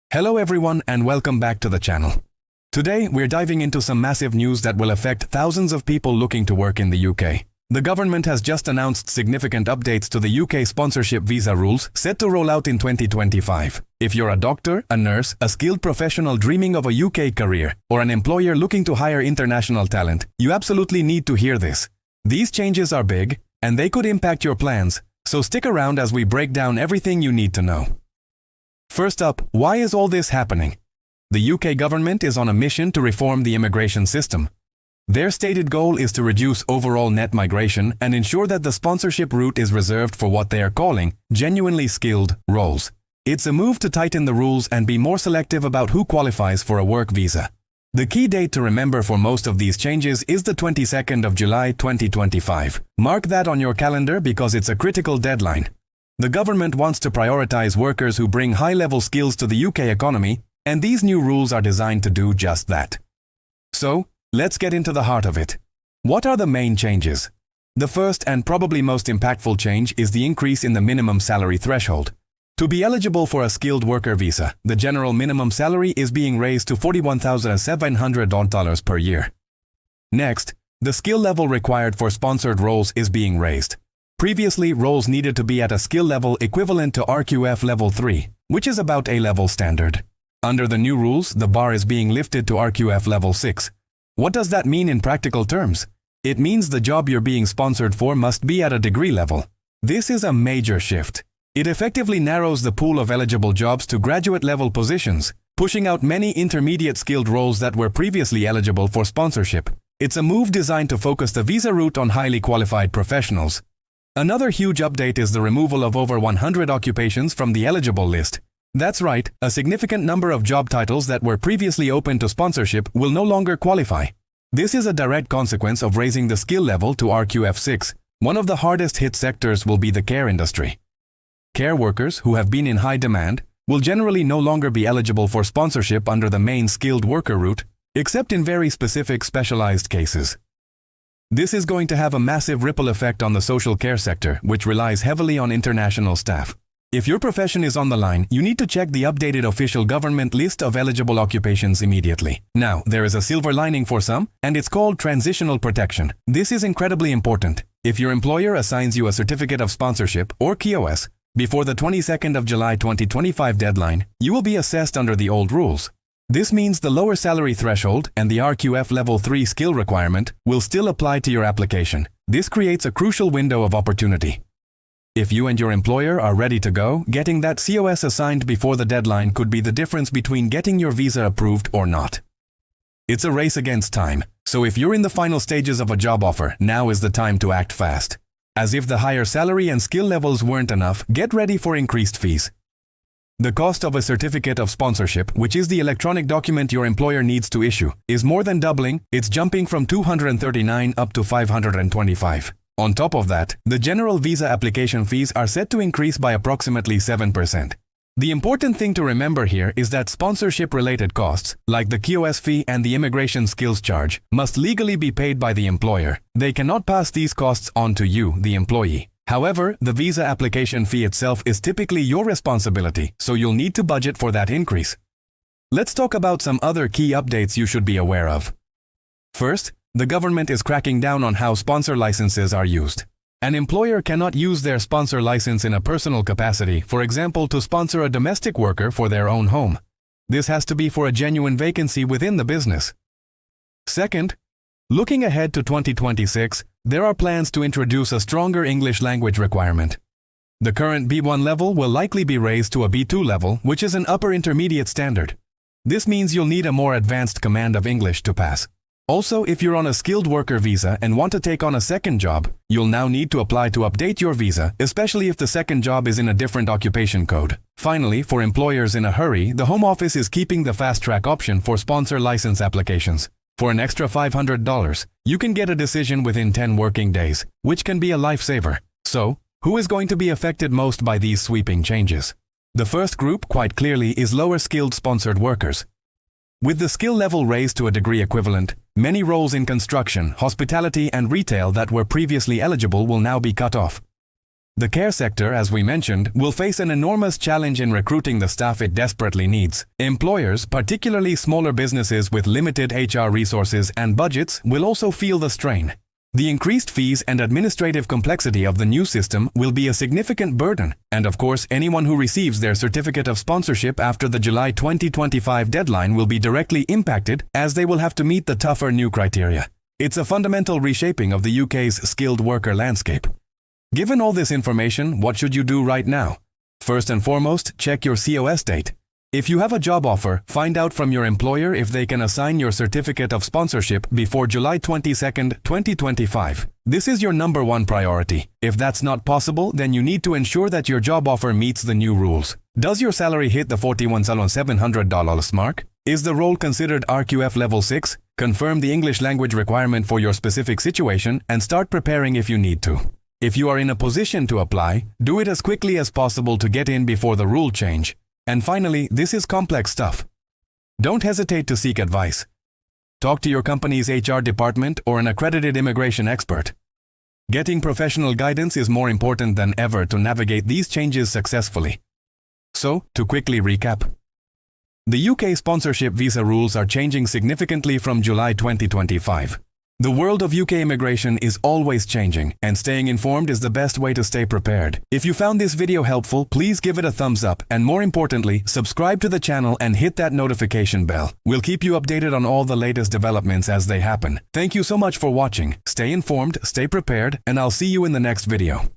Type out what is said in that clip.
Hello everyone and welcome back to the channel. Today we're diving into some massive news that will affect thousands of people looking to work in the UK. The government has just announced significant updates to the UK sponsorship visa rules set to roll out in 2025. If you're a doctor, a nurse, a skilled professional dreaming of a UK career, or an employer looking to hire international talent, you absolutely need to hear this. These changes are big, and they could impact your plans, so stick around as we break down everything you need to know. First up, why is all this happening? The UK government is on a mission to reform the immigration system. Their stated goal is to reduce overall net migration and ensure that the sponsorship route is reserved for what they are calling genuinely skilled roles. It's a move to tighten the rules and be more selective about who qualifies for a work visa. The key date to remember for most of these changes is the 22nd of July 2025. Mark that on your calendar because it's a critical deadline. The government wants to prioritize workers who bring high-level skills to the UK economy, and these new rules are designed to do just that. So, let's get into the heart of it. What are the main changes? The first and probably most impactful change is the increase in the minimum salary threshold. To be eligible for a skilled worker visa, the general minimum salary is being raised to $41,700 per year. Next, the skill level required for sponsored roles is being raised. Previously, roles needed to be at a skill level equivalent to RQF Level 3, which is about A-level standard. Under the new rules, the bar is being lifted to RQF Level 6. What does that mean in practical terms? It means the job you're being sponsored for must be at a degree level. This is a major shift. It effectively narrows the pool of eligible jobs to graduate-level positions, pushing out many intermediate skilled roles that were previously eligible for sponsorship. It's a move designed to focus the visa route on highly qualified professionals. Another huge update is the removal of over 100 occupations from the eligible list. That's right, a significant number of job titles that were previously open to sponsorship will no longer qualify. This is a direct consequence of raising the skill level to RQF 6. One of the hardest hit sectors will be the care industry. Care workers who have been in high demand will generally no longer be eligible for sponsorship under the main skilled worker route, except in very specific specialized cases. This is going to have a massive ripple effect on the social care sector, which relies heavily on international staff. If your profession is on the line, you need to check the updated official government list of eligible occupations immediately. Now, there is a silver lining for some, and it's called transitional protection. This is incredibly important. If your employer assigns you a certificate of sponsorship, or COS, before the 22nd of July 2025 deadline, you will be assessed under the old rules. This means the lower salary threshold and the RQF Level 3 skill requirement will still apply to your application. This creates a crucial window of opportunity. If you and your employer are ready to go, getting that COS assigned before the deadline could be the difference between getting your visa approved or not. It's a race against time, so if you're in the final stages of a job offer, now is the time to act fast. As if the higher salary and skill levels weren't enough, get ready for increased fees. The cost of a certificate of sponsorship, which is the electronic document your employer needs to issue, is more than doubling. It's jumping from $239 up to $525. On top of that, the general visa application fees are set to increase by approximately 7%. The important thing to remember here is that sponsorship-related costs, like the COS fee and the immigration skills charge, must legally be paid by the employer. They cannot pass these costs on to you, the employee. However, the visa application fee itself is typically your responsibility, so you'll need to budget for that increase. Let's talk about some other key updates you should be aware of. First, the government is cracking down on how sponsor licenses are used. An employer cannot use their sponsor license in a personal capacity, for example, to sponsor a domestic worker for their own home. This has to be for a genuine vacancy within the business. Second, looking ahead to 2026, there are plans to introduce a stronger English language requirement. The current B1 level will likely be raised to a B2 level, which is an upper intermediate standard. This means you'll need a more advanced command of English to pass. Also, if you're on a skilled worker visa and want to take on a second job, you'll now need to apply to update your visa, especially if the second job is in a different occupation code. Finally, for employers in a hurry, the Home Office is keeping the fast-track option for sponsor license applications. For an extra $500, you can get a decision within 10 working days, which can be a lifesaver. So, who is going to be affected most by these sweeping changes? The first group, quite clearly, is lower-skilled sponsored workers. With the skill level raised to a degree equivalent, many roles in construction, hospitality, and retail that were previously eligible will now be cut off. The care sector, as we mentioned, will face an enormous challenge in recruiting the staff it desperately needs. Employers, particularly smaller businesses with limited HR resources and budgets, will also feel the strain. The increased fees and administrative complexity of the new system will be a significant burden, and of course, anyone who receives their certificate of sponsorship after the July 2025 deadline will be directly impacted, as they will have to meet the tougher new criteria. It's a fundamental reshaping of the UK's skilled worker landscape. Given all this information, what should you do right now? First and foremost, check your COS date. If you have a job offer, find out from your employer if they can assign your certificate of sponsorship before July 22, 2025. This is your number one priority. If that's not possible, then you need to ensure that your job offer meets the new rules. Does your salary hit the $41,700 mark? Is the role considered RQF Level 6? Confirm the English language requirement for your specific situation and start preparing if you need to. If you are in a position to apply, do it as quickly as possible to get in before the rule change. And finally, this is complex stuff. Don't hesitate to seek advice. Talk to your company's HR department or an accredited immigration expert. Getting professional guidance is more important than ever to navigate these changes successfully. So, to quickly recap, the UK sponsorship visa rules are changing significantly from July 2025. The world of UK immigration is always changing, and staying informed is the best way to stay prepared. If you found this video helpful, please give it a thumbs up, and more importantly, subscribe to the channel and hit that notification bell. We'll keep you updated on all the latest developments as they happen. Thank you so much for watching. Stay informed, stay prepared, and I'll see you in the next video.